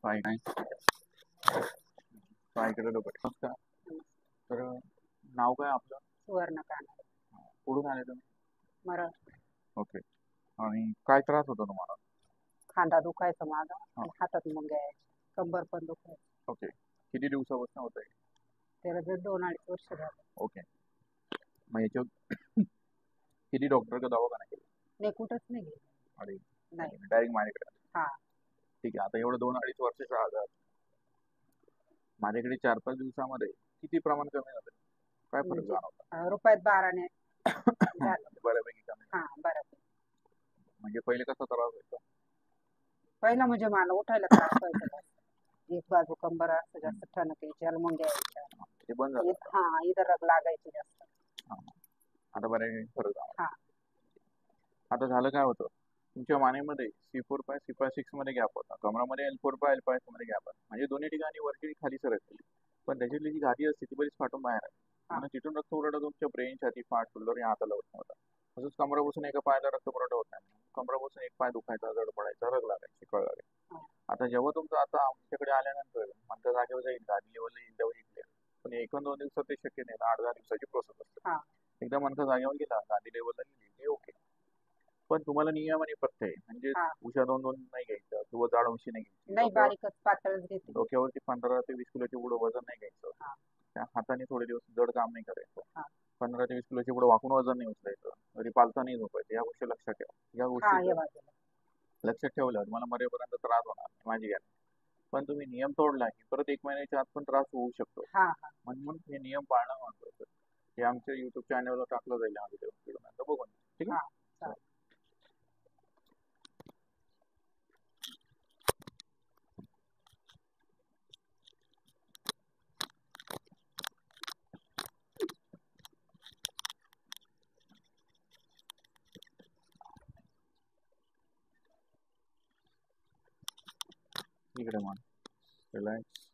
Five nine try केलं डोकं नमस्कार. तर नाव काय आपलं? सुवर्ण कानडे, कुठून आले तुम्ही? मरळ. ओके. आणि काय त्रास होतो तुम्हाला? खांदा दुखायचा माझा हा. आणि हातात मुंग्या यायच्या, कंबर पण दुखायची. ओके. किती दिवसापासून होत आहे? त्याला जर 2-2.5 वर्ष झालं. ओके. मग याच्यावर किती डॉक्टर का दवाखाना केला? नाही, कुठंच नाही गेली. अरे नाही. डायरेक्ट माझ्याकडे. हा. ठीक आहे. आता एवढं 2-2.5 वर्षाचा आजार माझ्याकडे 4-5 दिवसामध्ये किती प्रमाण कमी झालं? काय फरक म्हणजे जाणवता? रुपयात 12ने झालं. बऱ्यापैकी कमी. हा, बऱ्यापैकी. म्हणजे पहिले कसा त्रास व्हायचा? पहिला म्हणजे मला उठायला त्रास व्हायचा जास्त. एक बाजू कंबर असं जास्त ठणक यायची, मुंग्या यायच्या. ते बंद झालं. हा, इथं रग लागायची जास्त. आता बऱ्यापैकी फरक जाणवतो. हा. आता झालं काय होतं, तुमच्या मानेमध्ये C4 C5 मध्ये गॅप होता, कमरामध्ये L4 L5 मध्ये गॅप होता. म्हणजे दोन्ही ठिकाणी वरती खाली सरकली. पण त्याच्यातली जी गादी असते ती बरीच फाटून बाहेर आहे. म्हणून तिथून रक्त पुरवठा तुमच्या ब्रेन, छाती, पाठ, शोल्डर या हाताला होत नव्हता. तसंच कमरापासून एका पायाला रक्त पुरवठा होत नाही. कमरापासून एक पाय दुखायचा, जड पडायचा, रग लागायची, कळ लागायची. आता जेव्हा तुमचं आता आमच्याकडे आल्यानंतर म्हणता जागेवर जाईल, गादी लेवलला येईल तेव्हा येईल. पण 1-2 दिवसात ते शक्य नाही. 8-10 दिवसाची प्रोसेस असते. एकदा मनका जागेवर गेला, गादी लेवलला गेली की ओके. पण तुम्हाला नियम आणि पथ्य आहे. म्हणजे उशा 2-2 नाही घ्यायचं किंवा जाड उशी नाही घ्यायची. नाही, बारीकच पातळच घेते. डोक्यावरती 15 ते 20 किलोची पुढे वजन नाही घ्यायचं. त्या हाताने थोडे दिवस जड काम नाही करायचं. 15 ते 20 किलोची पुढे वाकून वजन नाही उचलायचं. तरी पालथा नाही झोपायचं. या गोष्टी लक्षात ठेवा. या गोष्टी लक्षात ठेवल्या तुम्हाला मरेपर्यंत त्रास होणार नाही, माझी गॅरंटी. पण तुम्ही नियम तोडला की परत 1 महिन्याच्या आत पण त्रास होऊ शकतो. म्हणून हे नियम पाळणं महत्वाचं. हे आमच्या युट्यूब चॅनलवर टाकलं जाईल व्हिडिओ, बघून. ठीक आहे. इकडे मान रिलॅक्स.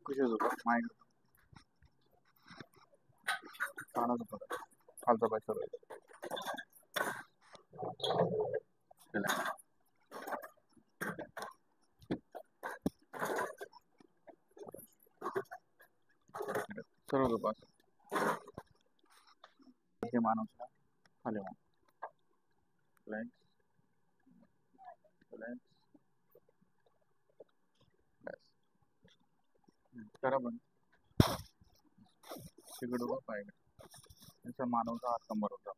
कशी होतं माइंड खाण्याचं फरक खालचा पाय सरळ सरळ झोपास. हे मानवचा खाली मान रिलॅक्स रिलॅक्स. करा बंद. तिकडे पाय त्यांचा मानवचा हात कंबर होता.